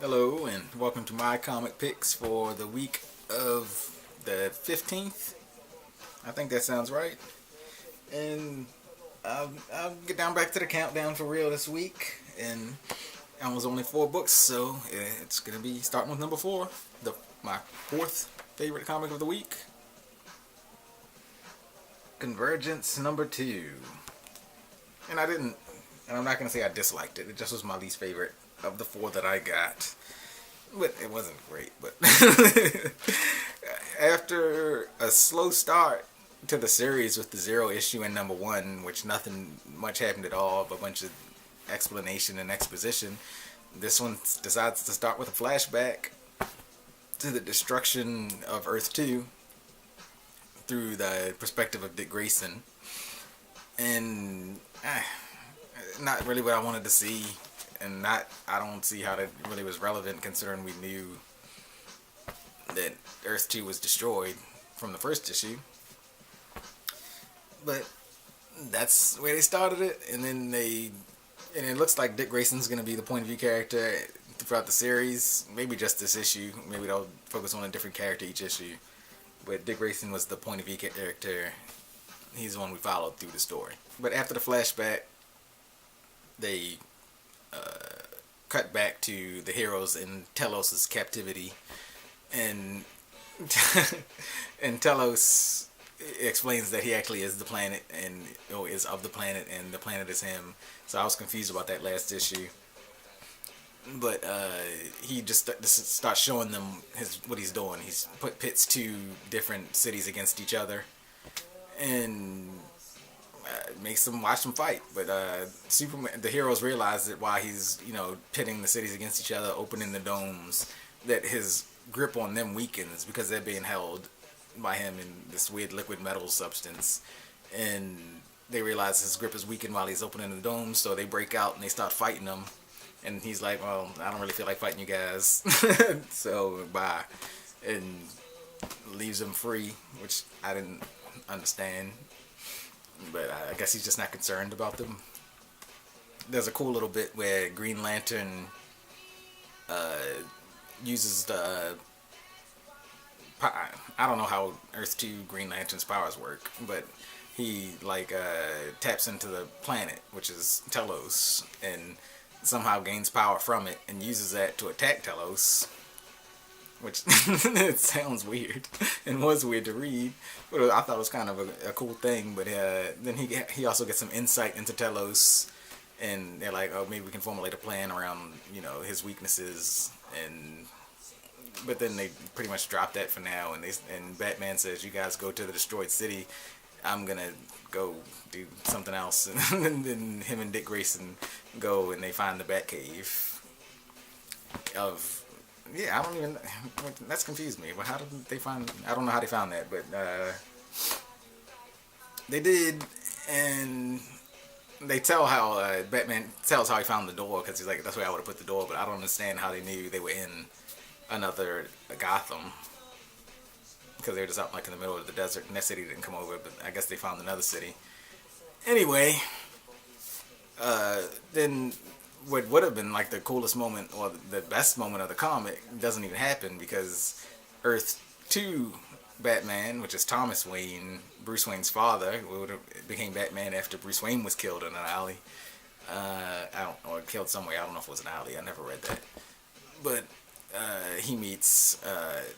Hello and welcome to my comic picks for the week of the 15th. I think that sounds right. And I'll get down back to the countdown for real this week. And I was only 4 books, so it's going to be starting with number 4, my 4th favorite comic of the week. Convergence number 2. And I'm not going to say I disliked it. It just was my least favorite of the 4 that I got. But it wasn't great. But after a slow start to the series with the 0 issue in number 1, which nothing much happened at all, but a bunch of explanation and exposition, this one decides to start with a flashback to the destruction of Earth 2 through the perspective of Dick Grayson. And not really what I wanted to see. And I don't see how that really was relevant considering we knew that Earth 2 was destroyed from the first issue. But that's where they started it, and it looks like Dick Grayson's going to be the point of view character throughout the series. Maybe just this issue. Maybe they'll focus on a different character each issue. But Dick Grayson was the point of view character. He's the one we followed through the story. But after the flashback, they cut back to the heroes in Telos' captivity, and and Telos explains that he actually is the planet and is of the planet, and the planet is him. So I was confused about that last issue, but he just starts showing them what he's doing. He's pits 2 different cities against each other, and makes them watch them fight. But the heroes realize that while he's pitting the cities against each other, opening the domes, that his grip on them weakens because they're being held by him in this weird liquid metal substance, and they realize his grip is weakened while he's opening the domes, so they break out and they start fighting him, and he's like, well, I don't really feel like fighting you guys, so bye, and leaves them free, which I didn't understand. But I guess he's just not concerned about them. There's a cool little bit where Green Lantern uses the... I don't know how Earth 2 Green Lantern's powers work, but he taps into the planet, which is Telos, and somehow gains power from it and uses that to attack Telos, which it sounds weird and was weird to read, but I thought it was kind of a cool thing. But then he also gets some insight into Telos, and they're like, oh, maybe we can formulate a plan around his weaknesses, but then they pretty much drop that for now, and Batman says, you guys go to the destroyed city, I'm gonna go do something else, and then him and Dick Grayson go and they find the Batcave of... Yeah, I don't even... That's confused me. Well, how did they find... I don't know how they found that, but they did, and they tell how... Batman tells how he found the door, because he's like, that's where I would have put the door, but I don't understand how they knew they were in another Gotham, because they were just out in the middle of the desert, and that city didn't come over, but I guess they found another city. Anyway, then... what would have been the coolest moment or the best moment of the comic doesn't even happen, because Earth 2 Batman, which is Thomas Wayne, Bruce Wayne's father, who became Batman after Bruce Wayne was killed in an alley. Or killed somewhere. I don't know if it was an alley. I never read that. But he meets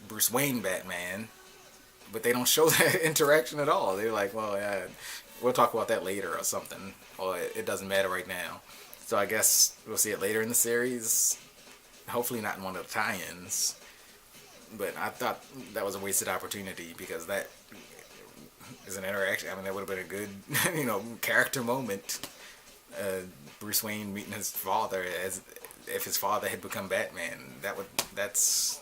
Bruce Wayne Batman, but they don't show that interaction at all. They're like, well, we'll talk about that later or something, or it doesn't matter right now. So I guess we'll see it later in the series. Hopefully not in one of the tie-ins. But I thought that was a wasted opportunity, because that is an interaction. I mean, that would have been a good, character moment. Bruce Wayne meeting his father as if his father had become Batman. That's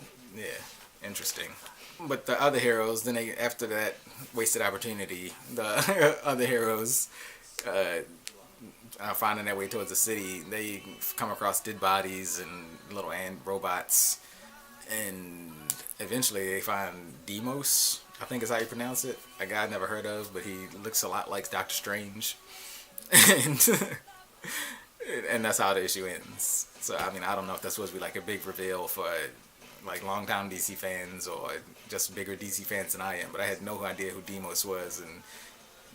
interesting. But the other heroes, then after that wasted opportunity, the other heroes... finding their way towards the city, they come across dead bodies and little robots, and eventually they find Demos, I think is how you pronounce it, a guy I never heard of, but he looks a lot like Doctor Strange, and And that's how the issue ends. So I mean, I don't know if that's supposed to be like a big reveal for like longtime DC fans or just bigger DC fans than I am, but I had no idea who Demos was and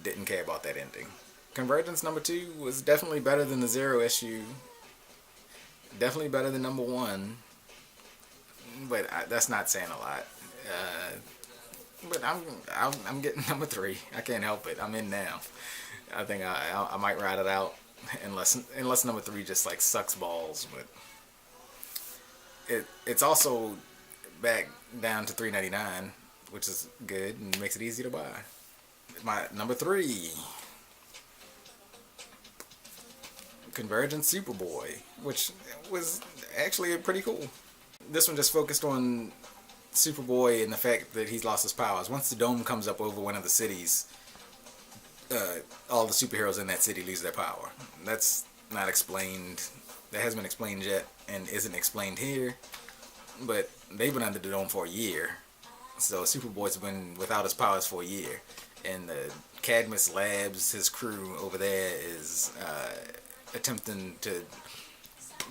didn't care about that ending. Convergence #2 was definitely better than the Zero issue. Definitely better than #1, but that's not saying a lot. But I'm getting #3. I can't help it. I'm in now. I think I might ride it out unless #3 just like sucks balls. But it's also back down to $3.99, which is good and makes it easy to buy. My #3, Convergence Superboy, which was actually pretty cool. This one just focused on Superboy and the fact that he's lost his powers. Once the dome comes up over one of the cities, all the superheroes in that city lose their power. That's not explained. That hasn't been explained yet and isn't explained here. But they've been under the dome for a year. So Superboy's been without his powers for a year. And the Cadmus Labs, his crew over there, is attempting to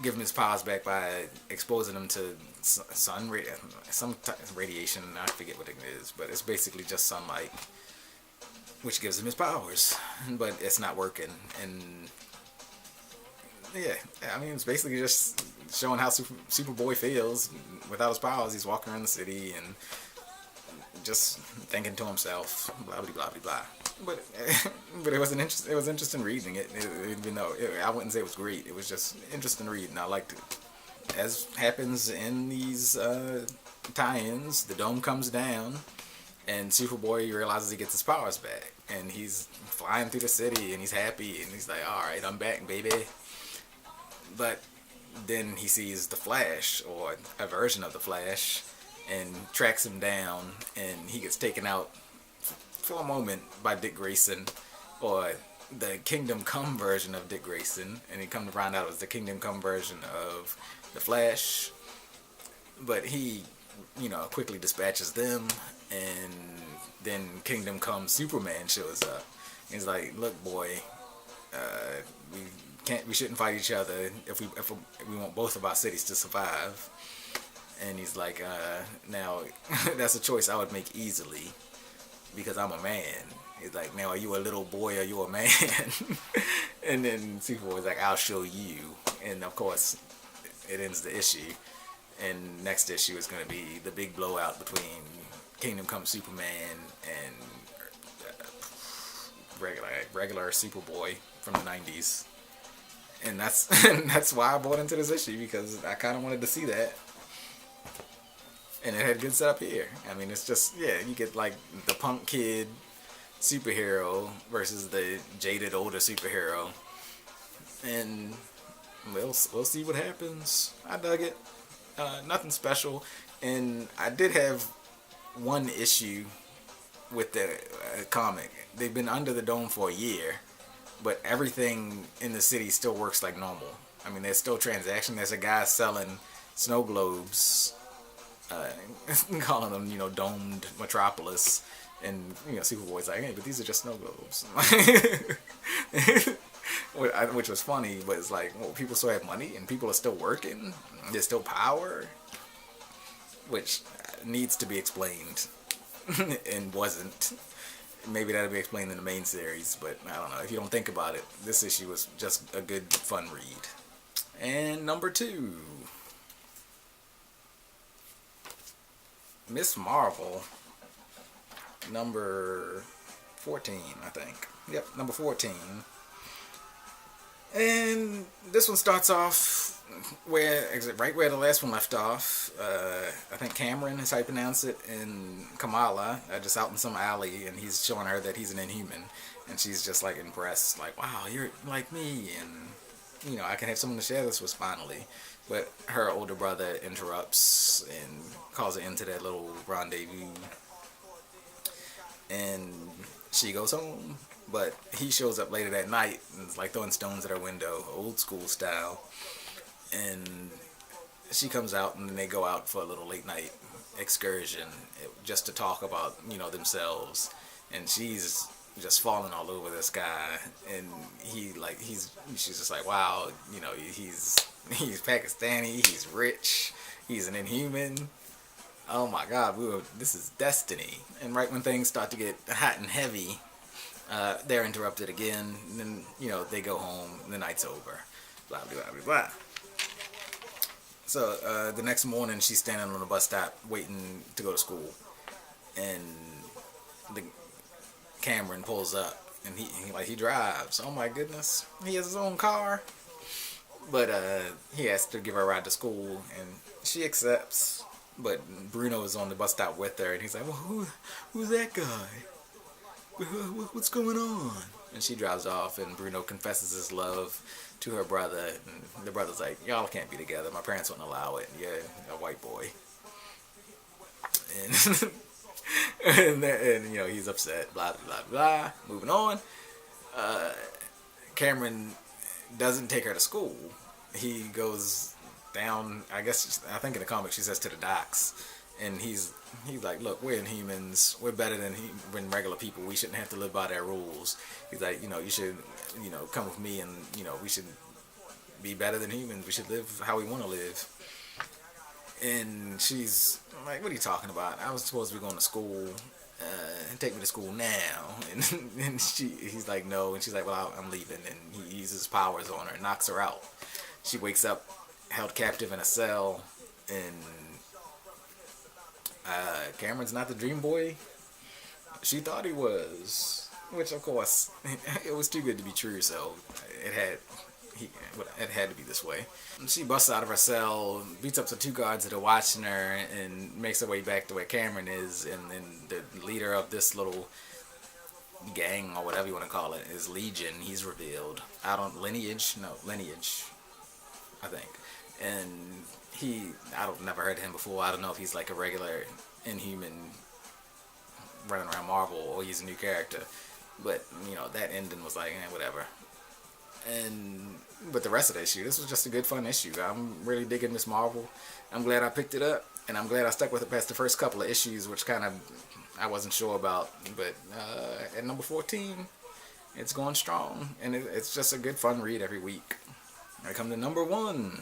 give him his powers back by exposing him to some radiation. I forget what it is, but it's basically just sunlight, which gives him his powers. But it's not working, and yeah, I mean, it's basically just showing how Superboy feels without his powers. He's walking around the city and just thinking to himself, blah blah blah blah blah. But it was it was interesting reading it. Even though I wouldn't say it was great, it was just interesting reading. I liked it. As happens in these tie-ins, the dome comes down, and Superboy realizes he gets his powers back, and he's flying through the city, and he's happy, and he's like, "All right, I'm back, baby." But then he sees the Flash, or a version of the Flash, and tracks him down, and he gets taken out for a moment by Dick Grayson, or the Kingdom Come version of Dick Grayson, and he come to find out it was the Kingdom Come version of the Flash. But he, quickly dispatches them, and then Kingdom Come Superman shows up. He's like, "Look, boy, we shouldn't fight each other if we want both of our cities to survive." And he's like, "Now that's a choice I would make easily, because I'm a man." He's like, "Now are you a little boy or are you a man?" And then Superboy's like, "I'll show you." And of course, it ends the issue. And next issue is going to be the big blowout between Kingdom Come Superman and regular Superboy from the 90s. And that's why I bought into this issue, because I kind of wanted to see that. And it had good setup here. I mean, it's just, you get like the punk kid superhero versus the jaded older superhero. And we'll see what happens. I dug it. Nothing special. And I did have one issue with the comic. They've been under the dome for a year, but everything in the city still works like normal. I mean, there's still transaction. There's a guy selling snow globes, calling them, domed metropolis, and Superboy's like, "Hey, but these are just snow globes," which was funny. But it's like, well, people still have money, and people are still working. There's still power, which needs to be explained, and wasn't. Maybe that'll be explained in the main series, but I don't know. If you don't think about it, this issue was just a good, fun read. And #2. Miss Marvel, number 14, I think. Yep, number 14. And this one starts off right where the last one left off. I think Cameron is how you pronounce it, and Kamala are just out in some alley, and he's showing her that he's an Inhuman, and she's just like impressed, like, "Wow, you're like me, and I can have someone to share this with finally." But her older brother interrupts and calls it into that little rendezvous, and she goes home. But he shows up later that night and is like throwing stones at her window, old school style. And she comes out, and then they go out for a little late night excursion just to talk about themselves. And she's just falling all over this guy, and she's just like, wow, he's Pakistani, he's rich, he's an Inhuman. Oh my God, this is destiny. And right when things start to get hot and heavy, they're interrupted again, and then they go home, and the night's over. Blah blah blah blah. So the next morning, she's standing on the bus stop waiting to go to school, and the Cameron pulls up, and he drives. Oh my goodness, he has his own car. But he has to give her a ride to school, and she accepts. But Bruno is on the bus stop with her, and he's like, "Well, who's that guy? What's going on?" And she drives off, and Bruno confesses his love to her brother, and the brother's like, "Y'all can't be together. My parents wouldn't allow it. You're a white boy." And he's upset. Blah blah blah. Moving on. Cameron doesn't take her to school. He goes down. I think in the comic she says to the docks, and he's like, "Look, we're Inhumans. We're better than regular people. We shouldn't have to live by their rules." He's like, you should, come with me, and we should be better than humans. We should live how we want to live. And she's like, "What are you talking about? I was supposed to be going to school. Take me to school now." And he's like, "No." And she's like, "Well, I'm leaving." And he uses powers on her and knocks her out. She wakes up held captive in a cell, and Cameron's not the dream boy she thought he was, which of course it was too good to be true, so it had to be this way. And she busts out of her cell, beats up the two guards that are watching her, and makes her way back to where Cameron is. And then the leader of this little gang, or whatever you want to call it, is Legion. He's revealed. Lineage, I think. And I've never heard of him before. I don't know if he's like a regular Inhuman running around Marvel, or he's a new character. But that ending was like, whatever. But the rest of the issue, this was just a good fun issue. I'm really digging Miss Marvel. I'm glad I picked it up, and I'm glad I stuck with it past the first couple of issues, which kind of I wasn't sure about. But at number 14, it's going strong, and it's just a good fun read every week. I come to number 1.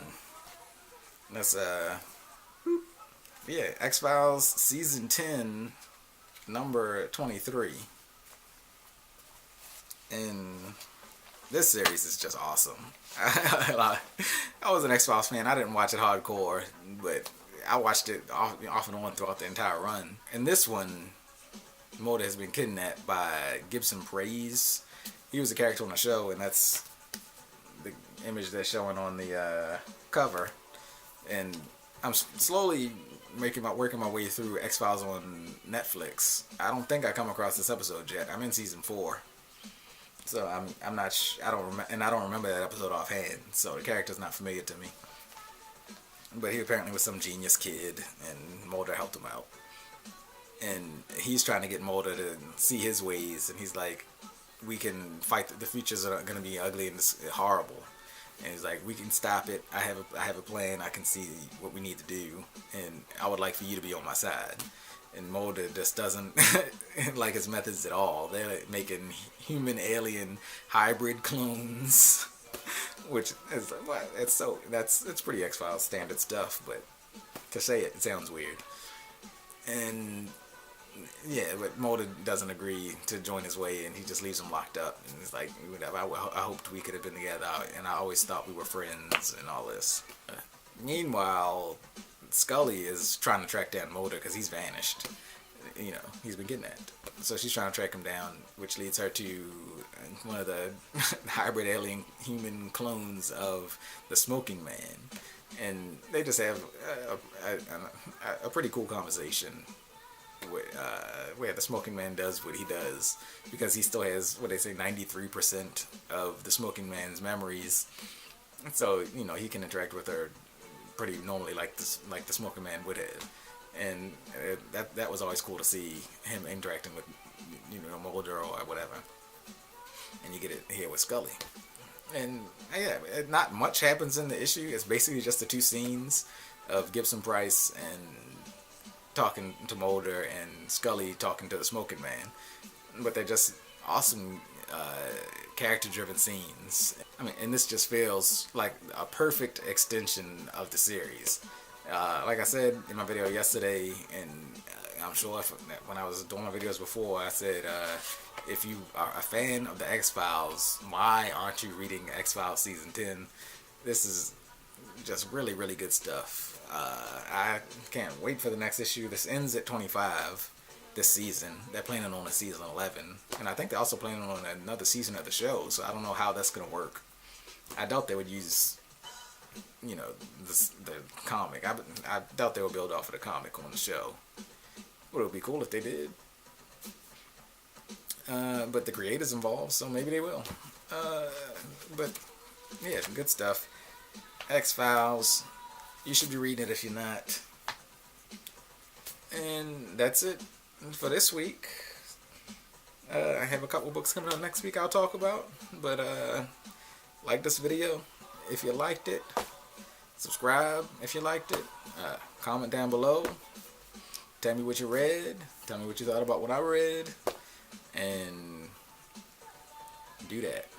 That's X-Files season 10, number 23. And this series is just awesome. I was an X-Files fan. I didn't watch it hardcore, but I watched it off and on throughout the entire run. And this one, Mulder has been kidnapped by Gibson Praise. He was a character on the show, and that's the image they're showing on the cover. And I'm slowly working my way through X-Files on Netflix. I don't think I come across this episode yet. I'm in season 4. So I'm not. I don't remember that episode offhand. So the character's not familiar to me. But he apparently was some genius kid, and Mulder helped him out. And he's trying to get Mulder to see his ways, and he's like, "We can fight. The futures are going to be ugly and horrible." And he's like, "We can stop it. I have a plan. I can see what we need to do, and I would like for you to be on my side." And Mulder just doesn't like his methods at all. They're making human-alien hybrid clones, which is it's pretty X-Files standard stuff. But to say it sounds weird. And yeah, but Mulder doesn't agree to join his way, and he just leaves him locked up. And he's like, I hoped we could have been together, and I always thought we were friends, and all this. Meanwhile, Scully is trying to track down Mulder because he's vanished. He's been kidnapped. So she's trying to track him down, which leads her to one of the hybrid alien human clones of the Smoking Man. And they just have a pretty cool conversation where the Smoking Man does what he does, because he still has, 93% of the Smoking Man's memories. So, he can interact with her pretty normally like the Smoking Man would have. And that was always cool to see him interacting with, Mulder or whatever. And you get it here with Scully. And yeah, not much happens in the issue. It's basically just the two scenes of Gibson Price and talking to Mulder, and Scully talking to the Smoking Man. But they're just awesome character-driven scenes. I mean, and this just feels like a perfect extension of the series. Like I said in my video yesterday, and I'm sure when I was doing my videos before, I said if you are a fan of the X-Files, why aren't you reading X-Files Season 10? This is just really, really good stuff. I can't wait for the next issue. This ends at 25 this season. They're planning on a season 11, and I think they're also planning on another season of the show, so I don't know how that's going to work. I doubt they would use, you know, the comic. I doubt they would build off of the comic on the show. But it would be cool if they did. But the creators involved, so maybe they will. But yeah, good stuff. X-Files. You should be reading it if you're not. And that's it for this week. I have a couple books coming out next week I'll talk about. But like this video if you liked it. Subscribe if you liked it. Comment down below. Tell me what you read. Tell me what you thought about what I read. And do that.